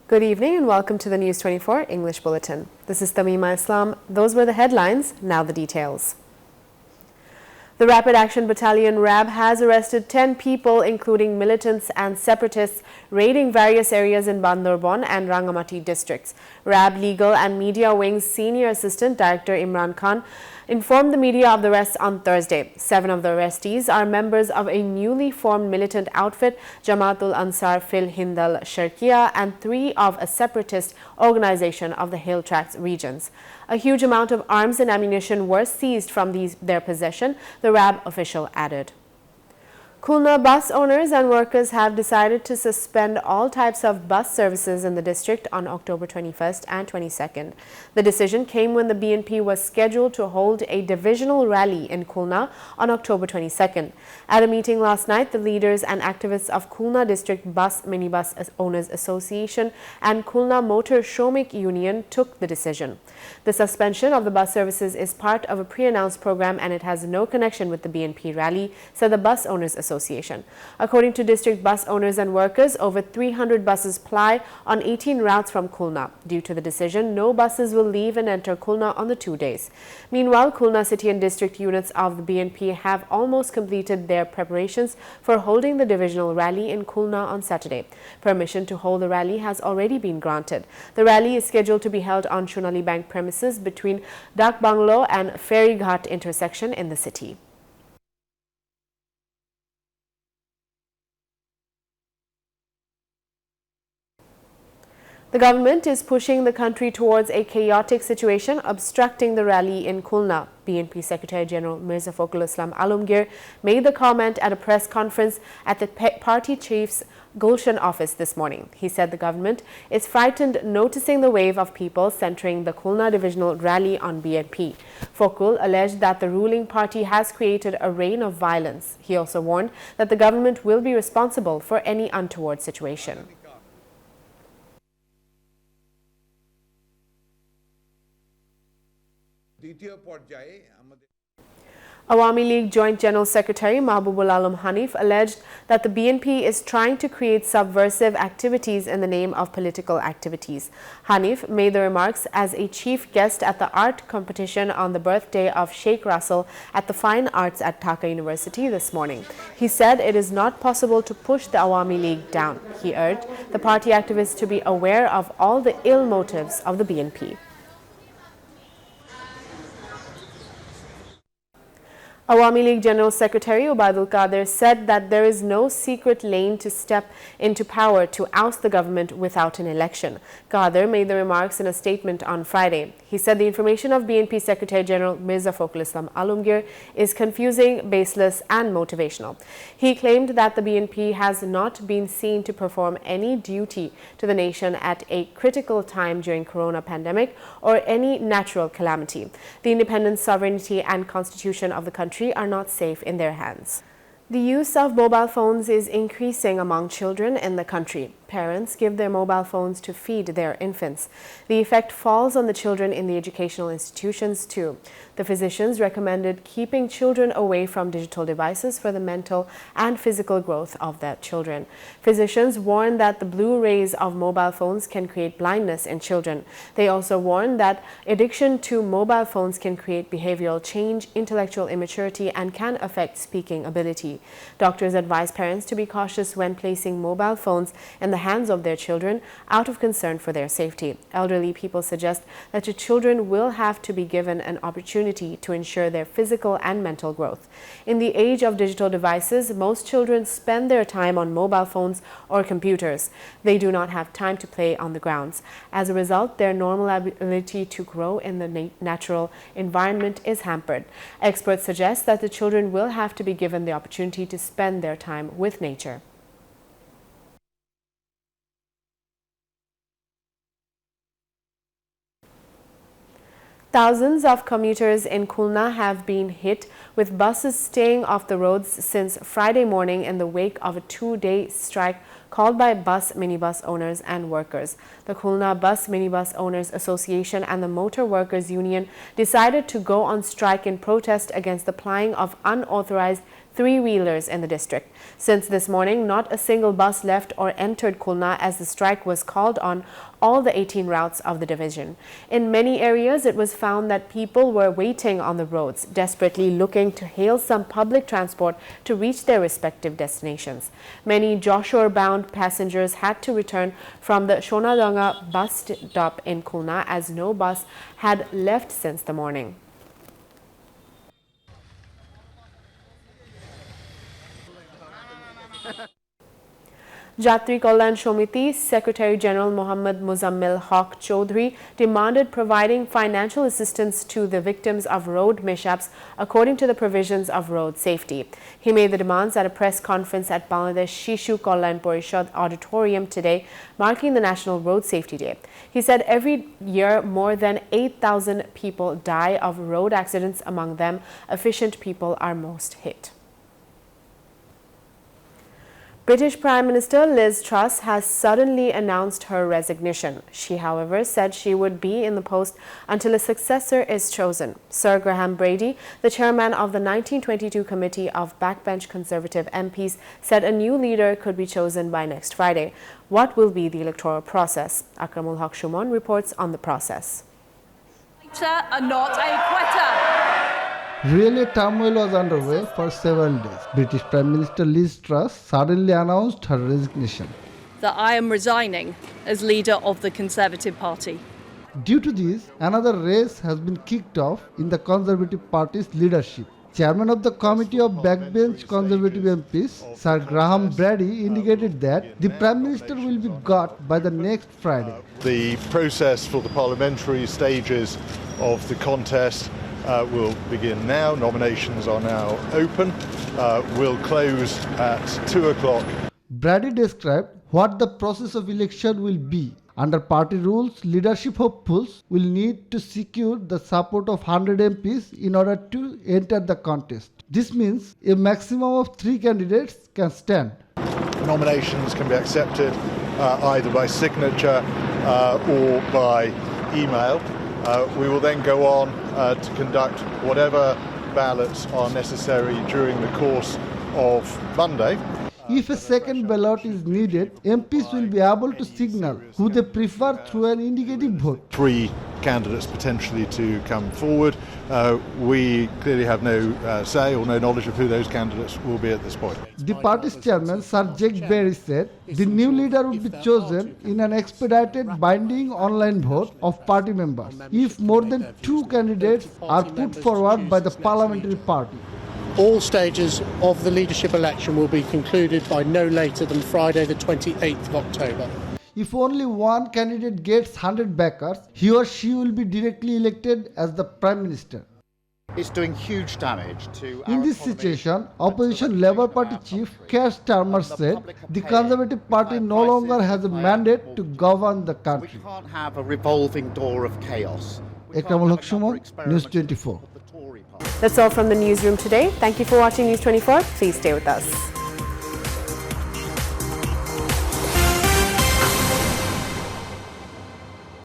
Good evening and welcome to the News 24 English Bulletin. This is Tamima Islam. Those were the headlines, now the details. The Rapid Action Battalion RAB has arrested 10 people, including militants and separatists, raiding various areas in Bandarbon and Rangamati districts. RAB Legal and Media Wing's Senior Assistant Director Imran Khan informed the media of the arrests on Thursday. 7 of the arrestees are members of a newly formed militant outfit, Jamaatul Ansar Fil Hindal Sharkia, and 3 of a separatist organization of the Hill Tracts regions. A huge amount of arms and ammunition were seized from their possession, the RAB official added. Khulna bus owners and workers have decided to suspend all types of bus services in the district on October 21st and 22nd. The decision came when the BNP was scheduled to hold a divisional rally in Khulna on October 22nd. At a meeting last night, the leaders and activists of Khulna District Bus Minibus Owners Association and Khulna Motor Shomik Union took the decision. The suspension of the bus services is part of a pre-announced program and it has no connection with the BNP rally, said the Bus Owners Association. According to district bus owners and workers, over 300 buses ply on 18 routes from Khulna. Due to the decision, no buses will leave and enter Khulna on the 2 days. Meanwhile, Khulna city and district units of the BNP have almost completed their preparations for holding the divisional rally in Khulna on Saturday. Permission to hold the rally has already been granted. The rally is scheduled to be held on Shunali Bank premises between Dak Banglo and Ferryghat intersection in the city. The government is pushing the country towards a chaotic situation, obstructing the rally in Khulna. BNP Secretary General Mirza Fakhrul Islam Alamgir made the comment at a press conference at the party chief's Gulshan office this morning. He said the government is frightened noticing the wave of people centering the Khulna divisional rally on BNP. Fakhrul alleged that the ruling party has created a reign of violence. He also warned that the government will be responsible for any untoward situation. Awami League Joint General Secretary Mahbubul Alam Hanif alleged that the BNP is trying to create subversive activities in the name of political activities. Hanif made the remarks as a chief guest at the art competition on the birthday of Sheikh Russell at the Fine Arts at Dhaka University this morning. He said it is not possible to push the Awami League down. He urged the party activists to be aware of all the ill motives of the BNP. Awami League General Secretary Ubaidul Qadir said that there is no secret lane to step into power to oust the government without an election. Qadir made the remarks in a statement on Friday. He said the information of BNP Secretary General Mirza Fakhrul Islam Alamgir is confusing, baseless and motivational. He claimed that the BNP has not been seen to perform any duty to the nation at a critical time during corona pandemic or any natural calamity. The independence, sovereignty and constitution of the country are not safe in their hands. The use of mobile phones is increasing among children in the country. Parents give their mobile phones to feed their infants. The effect falls on the children in the educational institutions too. The physicians recommended keeping children away from digital devices for the mental and physical growth of their children. Physicians warn that the blue rays of mobile phones can create blindness in children. They also warn that addiction to mobile phones can create behavioral change, intellectual immaturity, and can affect speaking ability. Doctors advise parents to be cautious when placing mobile phones in the hands of their children out of concern for their safety. Elderly people suggest that your children will have to be given an opportunity to ensure their physical and mental growth. In the age of digital devices, most children spend their time on mobile phones or computers. They do not have time to play on the grounds. As a result, their normal ability to grow in the natural environment is hampered. Experts suggest that the children will have to be given the opportunity to spend their time with nature. Thousands of commuters in Khulna have been hit with buses staying off the roads since Friday morning in the wake of a 2-day strike called by bus minibus owners and workers. The Khulna Bus Minibus Owners Association and the Motor Workers Union decided to go on strike in protest against the plying of unauthorized three-wheelers in the district. Since this morning, not a single bus left or entered Khulna as the strike was called on all the 18 routes of the division. In many areas, it was found that people were waiting on the roads, desperately looking to hail some public transport to reach their respective destinations. Many Joshore-bound passengers had to return from the Shonadanga bus stop in Khulna as no bus had left since the morning. Jatri Kalyan Shomiti Secretary General Mohammad Muzammil Haq Chaudhry demanded providing financial assistance to the victims of road mishaps according to the provisions of road safety. He made the demands at a press conference at Bangladesh Shishu Kalyan Porishad Auditorium today, marking the National Road Safety Day. He said every year more than 8,000 people die of road accidents. Among them, efficient people are most hit. British Prime Minister Liz Truss has suddenly announced her resignation. She, however, said she would be in the post until a successor is chosen. Sir Graham Brady, the chairman of the 1922 Committee of Backbench Conservative MPs, said a new leader could be chosen by next Friday. What will be the electoral process? Akramul Haq Shumon reports on the process. Not a quitter. Really, turmoil was underway for several days. British Prime Minister Liz Truss suddenly announced her resignation. That I am resigning as leader of the Conservative Party. Due to this, another race has been kicked off in the Conservative Party's leadership. Chairman of the Committee of Backbench Conservative MPs, Sir Graham Brady, indicated that the Prime Minister will be got by the next Friday. The process for the parliamentary stages of the contest will begin now. Nominations are now open. Will close at 2 o'clock. Brady described what the process of election will be. Under party rules, leadership hopefuls will need to secure the support of 100 MPs in order to enter the contest. This means a maximum of 3 candidates can stand. Nominations can be accepted either by signature or by email. We will then go on to conduct whatever ballots are necessary during the course of Monday. If a second ballot is needed, MPs will be able to signal who they prefer through an indicative vote. 3 candidates potentially to come forward. We clearly have no say or no knowledge of who those candidates will be at this point. The party's chairman, Sir Jake Berry, said the new leader would be chosen in an expedited binding online vote of party members if more than 2 candidates are put forward by the parliamentary party. All stages of the leadership election will be concluded by no later than Friday the 28th of October. If only one candidate gets 100 backers, he or she will be directly elected as the Prime Minister. It's doing huge damage to In this situation, opposition Labour Party chief Keir Starmer said the Conservative Party no longer has a mandate to govern the country. We can't have a revolving door of chaos. Akramul Haq Shumon, News24. That's all from the newsroom today. Thank you for watching News 24. Please stay with us.